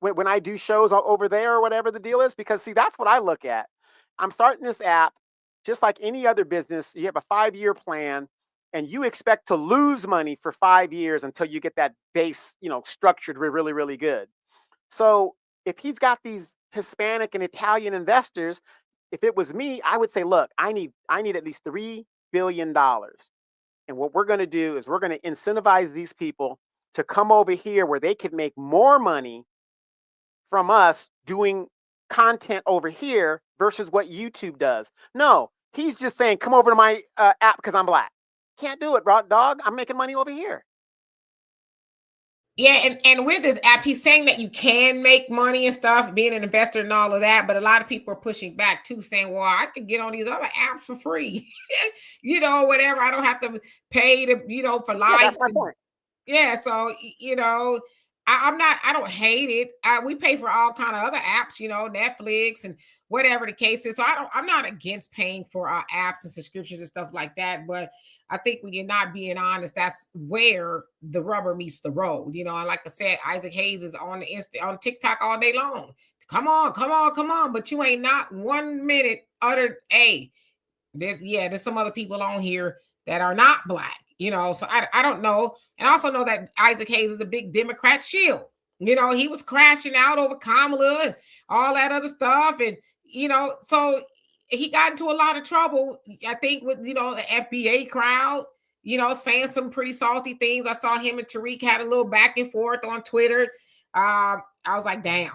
when I do shows over there or whatever the deal is? Because see, that's what I look at. I'm starting this app just like any other business. You have a 5-year plan and you expect to lose money for 5 years until you get that base, structured really, really good. So if he's got these Hispanic and Italian investors, if it was me, I would say, look, I need at least $3 billion. And what we're going to do is we're going to incentivize these people to come over here where they could make more money from us doing content over here versus what YouTube does. No, he's just saying, come over to my app because I'm black. Can't do it, dog. I'm making money over here. Yeah, and with this app, he's saying that you can make money and stuff, being an investor and all of that. But a lot of people are pushing back too, saying, well, I could get on these other apps for free. Whatever. I don't have to pay to, for likes. Yeah, that's my point. Yeah, so I don't hate it. We pay for all kind of other apps, Netflix and whatever the case is. So I'm not against paying for our apps and subscriptions and stuff like that. But I think when you're not being honest, that's where the rubber meets the road. And like I said, Isaac Hayes is on on TikTok all day long. Come on. But you ain't not 1 minute uttered there's some other people on here that are not black, so I don't know. And I also know that Isaac Hayes is a big Democrat shield. He was crashing out over Kamala and all that other stuff. And, so he got into a lot of trouble, I think, with, the FBA crowd, saying some pretty salty things. I saw him and Tariq had a little back and forth on Twitter. I was like, damn,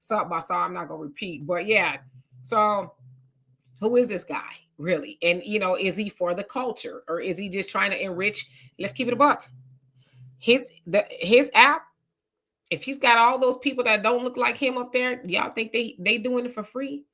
something I saw, I'm not going to repeat, but yeah. So who is this guy really? And, is he for the culture or is he just trying to enrich? Let's keep it a buck. His app, if he's got all those people that don't look like him up there, y'all think they doing it for free?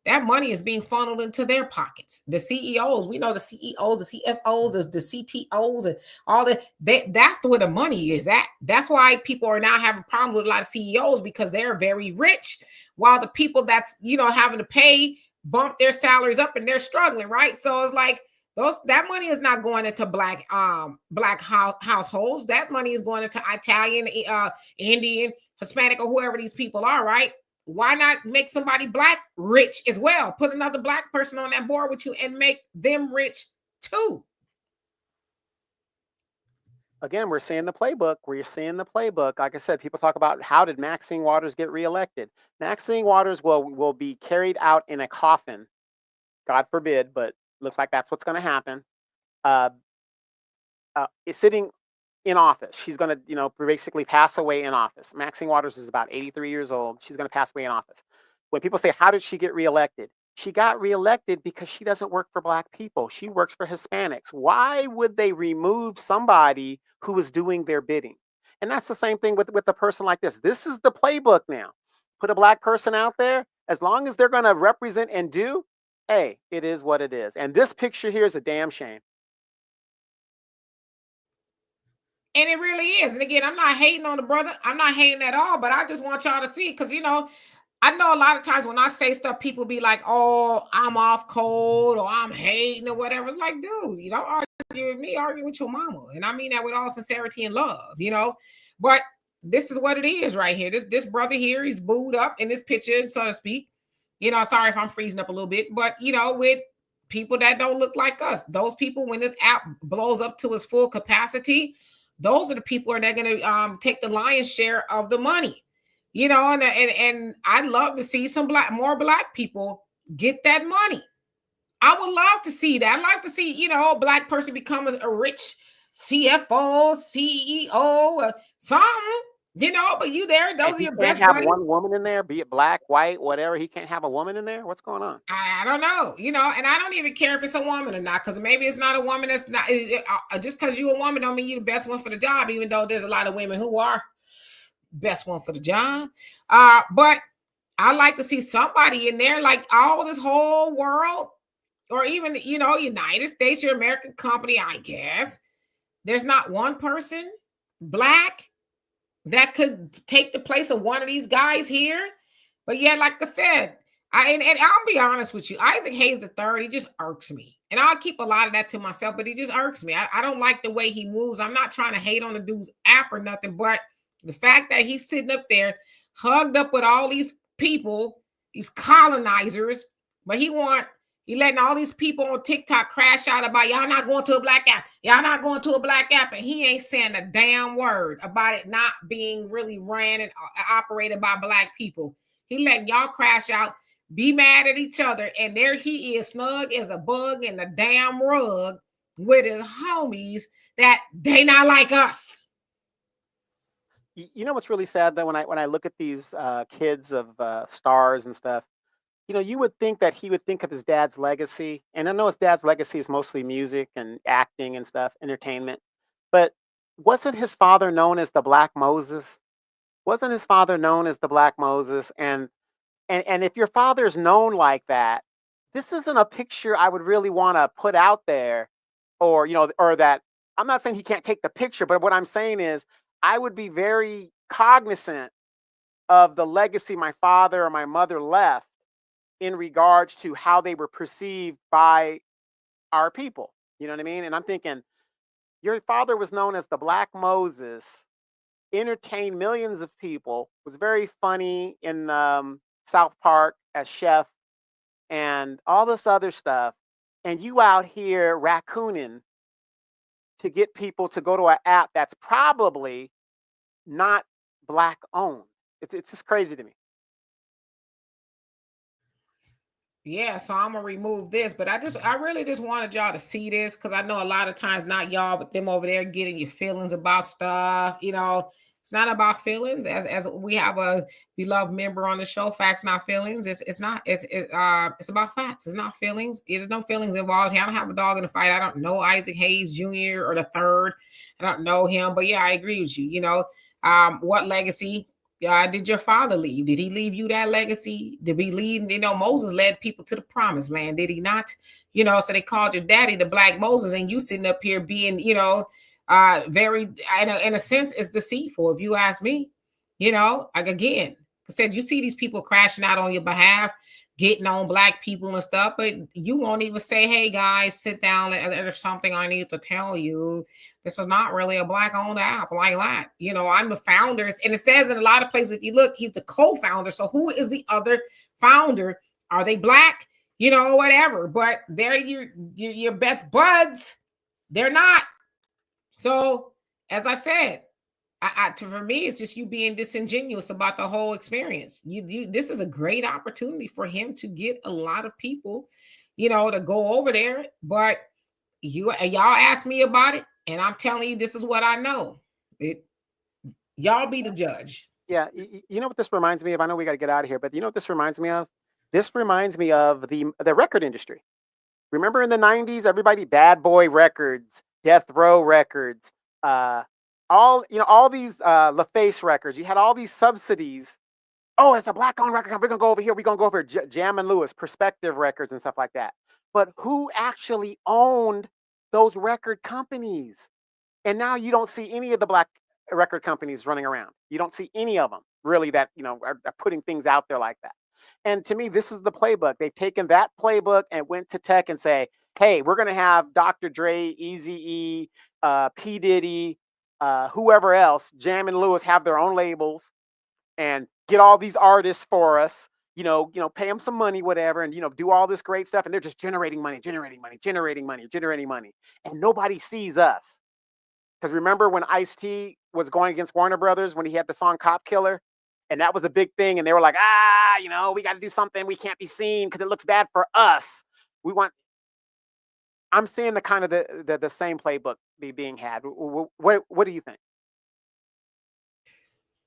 That money is being funneled into their pockets. The CEOs, we know the CEOs, the CFOs, the CTOs, and all that. That's where the money is at. That's why people are now having problems with a lot of CEOs, because they're very rich, while the people that's having to pay bump their salaries up and they're struggling, right? So it's like that money is not going into black households. That money is going into Italian, Indian, Hispanic, or whoever these people are, right? Why not make somebody black rich as well? Put another black person on that board with you and make them rich too. Again, we're seeing the playbook. Like I said, people talk about, how did Maxine Waters get reelected? Maxine Waters will be carried out in a coffin. God forbid, but looks like that's what's going to happen. Is sitting in office. She's going to, basically pass away in office. Maxine Waters is about 83 years old. She's going to pass away in office. When people say, how did she get reelected? She got reelected because she doesn't work for black people. She works for Hispanics. Why would they remove somebody who is doing their bidding? And that's the same thing with a person like this. This is the playbook now. Put a black person out there. As long as they're going to represent and do, hey, it is what it is. And this picture here is a damn shame. And it really is. And again, I'm not hating on the brother. I'm not hating at all, but I just want y'all to see, because, I know a lot of times when I say stuff, people be like, oh, I'm off cold, or I'm hating, or whatever. It's like, dude, you don't argue with me, argue with your mama. And I mean that with all sincerity and love, But this is what it is right here. This brother here, he's booed up in this picture, so to speak. Sorry if I'm freezing up a little bit, but, with people that don't look like us, those people, when this app blows up to its full capacity, those are the people that are going to take the lion's share of the money, and I'd love to see more black people get that money. I would love to see that. I'd like to see, a black person become a rich CFO, CEO, something, but you there, those are your best buddies. He can't have one woman in there, be it black, white, whatever. He can't have a woman in there. What's going on? I don't know, and I don't even care if it's a woman or not, because maybe it's not a woman. That's not just because you're a woman don't mean you're the best one for the job, even though there's a lot of women who are best one for the job. But I like to see somebody in there, like all this whole world, or even, United States, your American company, I guess. There's not one person, black, that could take the place of one of these guys here. But yeah, like I said, and I'll be honest with you, Isaac Hayes the third, he just irks me. And I'll keep a lot of that to myself, but he just irks me. I don't like the way he moves. I'm not trying to hate on the dude's app or nothing, but the fact that he's sitting up there hugged up with all these people, these colonizers, but he letting all these people on TikTok crash out about y'all not going to a black app. Y'all not going to a black app. And he ain't saying a damn word about it not being really ran and operated by black people. He letting y'all crash out, be mad at each other. And there he is, snug as a bug in the damn rug with his homies that they not like us. You know what's really sad though, when I look at these kids of stars and stuff, you would think that he would think of his dad's legacy. And I know his dad's legacy is mostly music and acting and stuff, entertainment. But wasn't his father known as the Black Moses? Wasn't his father known as the Black Moses? And if your father's known like that, this isn't a picture I would really want to put out there, or that I'm not saying he can't take the picture, but what I'm saying is I would be very cognizant of the legacy my father or my mother left in regards to how they were perceived by our people. You know what I mean? And I'm thinking, your father was known as the Black Moses, entertained millions of people, was very funny in South Park as chef and all this other stuff. And you out here raccooning to get people to go to an app that's probably not black owned. It's just crazy to me. Yeah, so I'm gonna remove this, but I really just wanted y'all to see this because I know a lot of times not y'all, but them over there getting your feelings about stuff. It's not about feelings. As we have a beloved member on the show, facts not feelings. It's not. It's about facts. It's not feelings. There's no feelings involved here. I don't have a dog in the fight. I don't know Isaac Hayes Jr. or the third. I don't know him, but yeah, I agree with you. What legacy did your father leave? Did he leave you that legacy? Did he leave? Moses led people to the promised land. Did he not? So they called your daddy the Black Moses, and you sitting up here being, very, in a sense, it's deceitful. If you ask me, like again, I said, you see these people crashing out on your behalf, getting on black people and stuff, but you won't even say, hey guys, sit down. There's something I need to tell you. This is not really a black owned app like that. I'm the founders. And it says in a lot of places, if you look, he's the co-founder. So who is the other founder? Are they black? Whatever. But they're your best buds. They're not. So as I said, for me, it's just you being disingenuous about the whole experience. This is a great opportunity for him to get a lot of people, to go over there. But y'all asked me about it. And I'm telling you, this is what I know. Y'all be the judge. Yeah, you know what this reminds me of? I know we got to get out of here, but you know what this reminds me of? This reminds me of the record industry. Remember in the 90s, everybody, Bad Boy Records, Death Row Records, all these LaFace records. You had all these subsidies. Oh, it's a black-owned record company. We're going to go over here. We're going to go over Jam and Lewis, Perspective Records and stuff like that. But who actually owned those record companies? And now you don't see any of the black record companies running around. You don't see any of them really that are putting things out there like that. And to me, this is the playbook. They've taken that playbook and went to tech and say, hey, we're going to have Dr. Dre, Eazy-E, P. Diddy, whoever else, Jam and Lewis have their own labels and get all these artists for us. Pay them some money, whatever, and do all this great stuff, and they're just generating money, and nobody sees us. Because remember when Ice-T was going against Warner Brothers when he had the song Cop Killer, and that was a big thing, and they were like, we got to do something, we can't be seen because it looks bad for us. I'm seeing the kind of the same playbook being had. What do you think?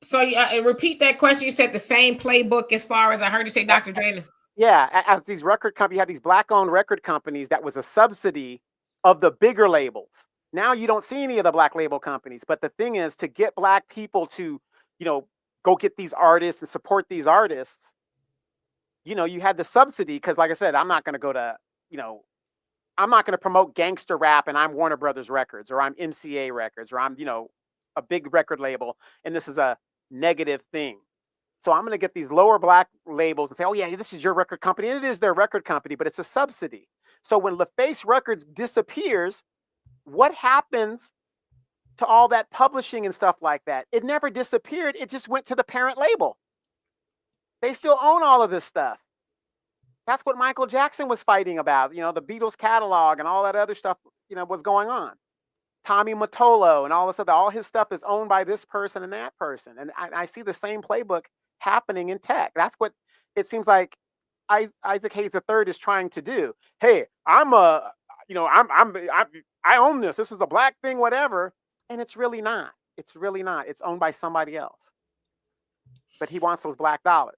So repeat that question. You said the same playbook as far as I heard you say, Dr. Dre. Yeah, as these record companies, you had these black-owned record companies that was a subsidy of the bigger labels. Now you don't see any of the black label companies. But the thing is, to get black people to, go get these artists and support these artists, you had the subsidy because, like I said, I'm not going to go to, I'm not going to promote gangster rap and I'm Warner Brothers Records or I'm MCA Records or I'm, a big record label and this is a negative thing. So I'm going to get these lower black labels and say, oh, yeah, this is your record company. And it is their record company, but it's a subsidy. So when LaFace Records disappears, what happens to all that publishing and stuff like that? It never disappeared. It just went to the parent label. They still own all of this stuff. That's what Michael Jackson was fighting about, the Beatles catalog and all that other stuff, was going on. Tommy Mottola and all this other, all his stuff is owned by this person and that person. And I see the same playbook happening in tech. That's what it seems like Isaac Hayes III is trying to do. Hey, I own this. This is a black thing, whatever. And it's really not. It's really not. It's owned by somebody else. But he wants those black dollars.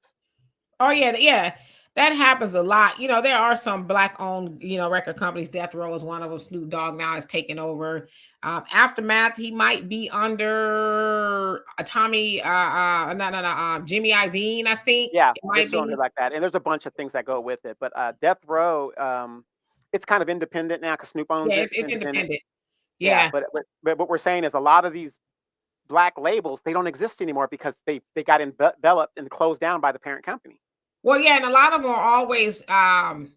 Oh, yeah. That happens a lot. There are some black-owned, record companies. Death Row is one of them. Snoop Dogg now is taking over. Aftermath, he might be under Jimmy Iovine, I think. Yeah, it might be like that. And there's a bunch of things that go with it. But Death Row, it's kind of independent now because Snoop owns it. It's independent. Yeah. But what we're saying is a lot of these black labels, they don't exist anymore because they got enveloped and closed down by the parent company. Well, yeah, and a lot of them are always, under,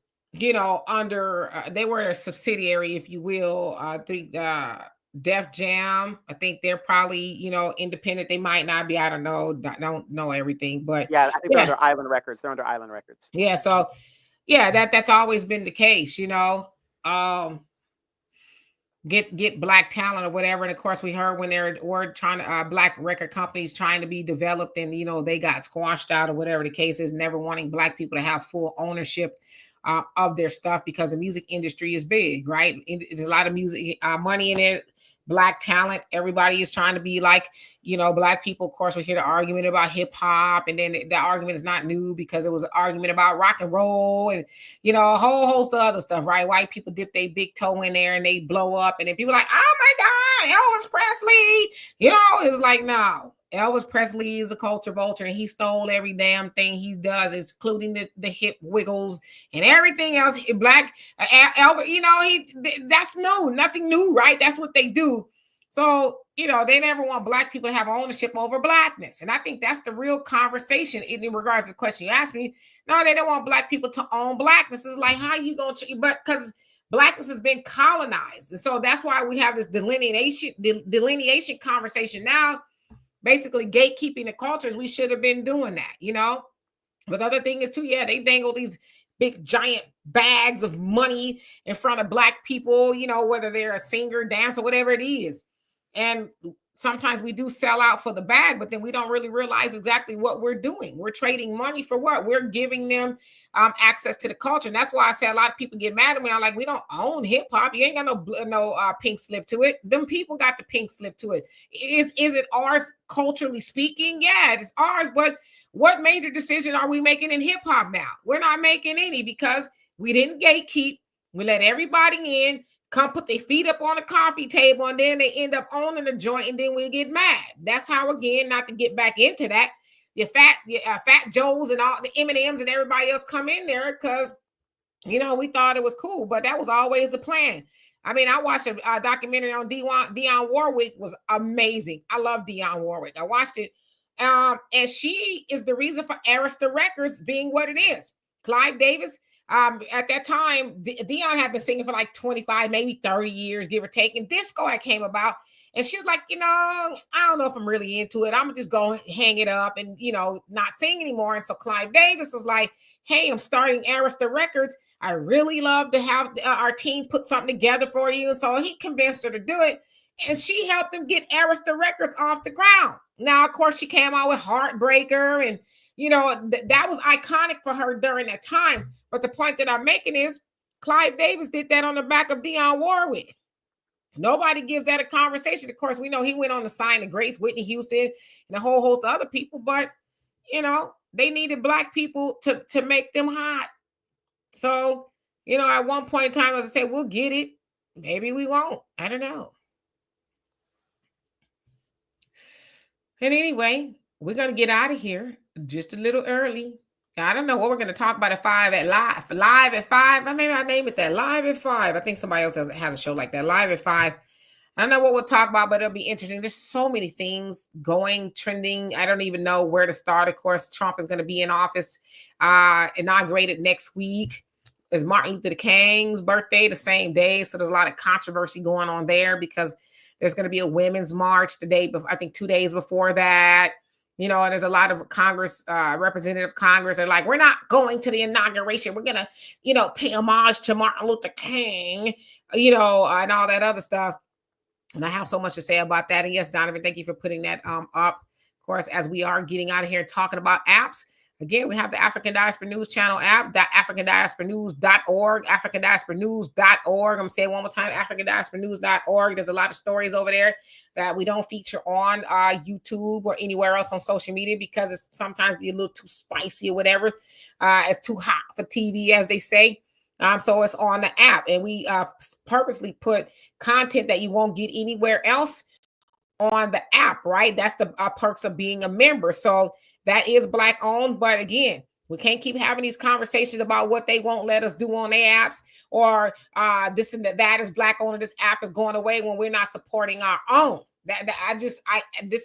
they were a subsidiary, if you will. I think Def Jam, I think they're probably, independent. They might not be, I don't know everything, but yeah, I think they're under Island Records. They're under Island Records. Yeah, so yeah, that's always been the case, get black talent or whatever. And of course we heard when we're trying to black record companies trying to be developed and they got squashed out or whatever the case is, never wanting black people to have full ownership of their stuff because the music industry is big, right? There's a lot of music money in it, black talent. Everybody is trying to be like, black people. Of course, we hear the argument about hip hop, and then the argument is not new because it was an argument about rock and roll and, a whole host of other stuff, right? White people dip their big toe in there and they blow up. And then people are like, oh my God, Elvis Presley, it's like, no. Elvis Presley is a culture vulture and he stole every damn thing he does, including the hip wiggles and everything else. Black Elvis, that's new, nothing new, right? That's what they do. So, they never want black people to have ownership over blackness. And I think that's the real conversation in regards to the question you asked me. No, they don't want black people to own blackness. It's like, how you going to, but because blackness has been colonized. And so that's why we have this delineation conversation now. Basically gatekeeping the cultures. We should have been doing that, But the other thing is too, yeah, they dangle these big giant bags of money in front of black people, whether they're a singer, dancer, whatever it is. And sometimes we do sell out for the bag, but then we don't really realize exactly what we're doing. We're trading money for what? We're giving them access to the culture. And that's why I say a lot of people get mad at me. I'm like, we don't own hip hop. You ain't got no pink slip to it. Them people got the pink slip to it. Is it ours culturally speaking? Yeah, it's ours. But what major decision are we making in hip hop now? We're not making any because we didn't gatekeep. We let everybody in. Come put their feet up on a coffee table and then they end up owning the joint and then we get mad. That's how, again, not to get back into that, your Fat Joes and all the M&Ms and everybody else come in there because, we thought it was cool, but that was always the plan. I mean, I watched a documentary on Dionne Warwick. Was amazing. I love Dionne Warwick. I watched it. And she is the reason for Arista Records being what it is. Clive Davis, at that time, Dionne had been singing for like 25, maybe 30 years, give or take. And disco had came about. And she was like, I don't know if I'm really into it. I'm going to just go hang it up and, not sing anymore. And so Clive Davis was like, hey, I'm starting Arista Records. I really love to have our team put something together for you. So he convinced her to do it. And she helped him get Arista Records off the ground. Now, of course, she came out with Heartbreaker. And, that was iconic for her during that time. But the point that I'm making is Clive Davis did that on the back of Dionne Warwick. Nobody gives that a conversation. Of course, we know he went on to sign the greats, Whitney Houston, and a whole host of other people. But, they needed black people to make them hot. So, at one point in time, as I say, we'll get it. Maybe we won't. I don't know. And anyway, we're going to get out of here just a little early. I don't know what we're going to talk about at 5 at live at 5. Maybe I name it that, live at 5. I think somebody else has a show like that, live at 5. I don't know what we'll talk about, but it'll be interesting. There's so many things going, trending. I don't even know where to start. Of course, Trump is going to be in office, inaugurated next week. It's Martin Luther King's birthday the same day. So there's a lot of controversy going on there because there's going to be a women's march the day before, I think 2 days before that. And there's a lot of Congress, representative Congress. They're like, we're not going to the inauguration. We're going to, pay homage to Martin Luther King, and all that other stuff. And I have so much to say about that. And yes, Donovan, thank you for putting that up. Of course, as we are getting out of here talking about apps, again, we have the African Diaspora News Channel app, AfricanDiasporaNews.org, AfricanDiasporaNews.org. I'm saying one more time, AfricanDiasporaNews.org. There's a lot of stories over there that we don't feature on YouTube or anywhere else on social media because it's sometimes be a little too spicy or whatever. It's too hot for TV, as they say. So it's on the app, and we purposely put content that you won't get anywhere else on the app, right? That's the perks of being a member. So that is Black owned, but again, we can't keep having these conversations about what they won't let us do on their apps, or this and that is Black owned, this app is going away when we're not supporting our own. This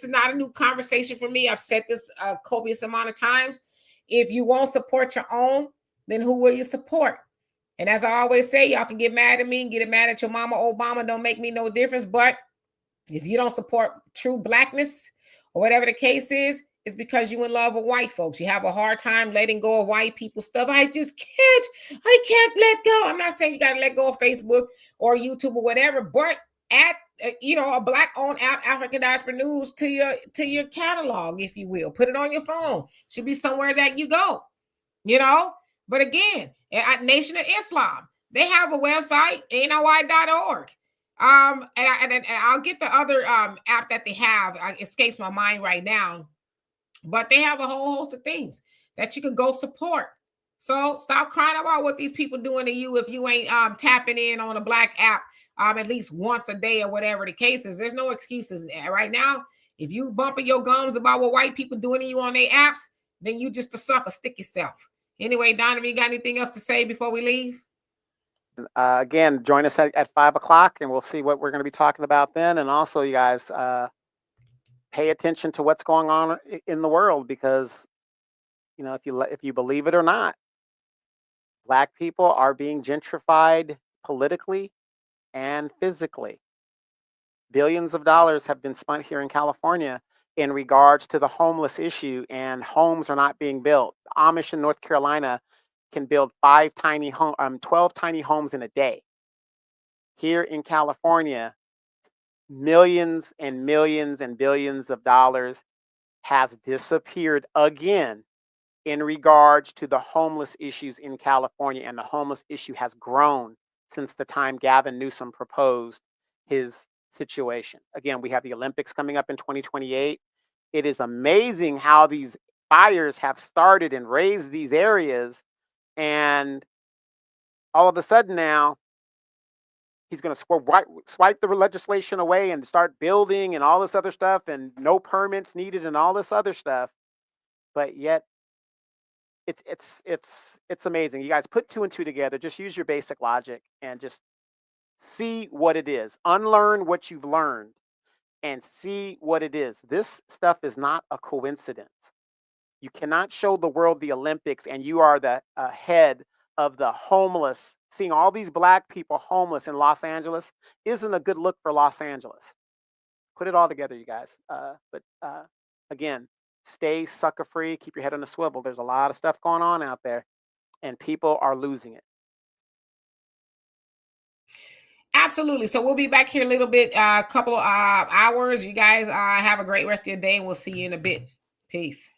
is not a new conversation for me. I've said this a copious amount of times. If you won't support your own, then who will you support? And as I always say, y'all can get mad at me and get mad at your mama Obama. Don't make me no difference. But if you don't support true Blackness or whatever the case is, it's because you in love with white folks. You have a hard time letting go of white people stuff. I can't let go. I'm not saying you got to let go of Facebook or YouTube or whatever, but add, a Black-owned app, African Diaspora News, to your catalog, if you will. Put it on your phone. Should be somewhere that you go, But again, at Nation of Islam, they have a website, NOI.org. And I'll get the other app that they have. It escapes my mind right now. But they have a whole host of things that you can go support. So stop crying about what these people doing to you if you ain't tapping in on a Black app at least once a day or whatever the case is. There's no excuses right now. If you bumping your gums about what white people doing to you on their apps, then you just a sucker. Stick yourself. Anyway, Donovan, you got anything else to say before we leave? Again, join us at 5 o'clock, and we'll see what we're going to be talking about then. And also, you guys, pay attention to what's going on in the world, because, if you believe it or not, Black people are being gentrified politically and physically. Billions of dollars have been spent here in California in regards to the homeless issue, and homes are not being built. The Amish in North Carolina can build 12 tiny homes in a day. Here in California, millions and millions and billions of dollars has disappeared again in regards to the homeless issues in California, and the homeless issue has grown since the time Gavin Newsom proposed his situation. Again, we have the Olympics coming up in 2028. It is amazing how these fires have started and raised these areas, and all of a sudden now he's going to swipe the legislation away and start building and all this other stuff, and no permits needed and all this other stuff. But yet it's amazing. You guys put 2 and 2 together. Just use your basic logic and just see what it is. Unlearn what you've learned and see what it is. This stuff is not a coincidence. You cannot show the world the Olympics and you are the head of the homeless. Seeing all these Black people homeless in Los Angeles isn't a good look for Los Angeles. Put it all together, you guys. But again, stay sucker free. Keep your head on a swivel. There's a lot of stuff going on out there, and people are losing it. Absolutely. So we'll be back here a little bit, a couple of hours. You guys have a great rest of your day, and we'll see you in a bit. Peace.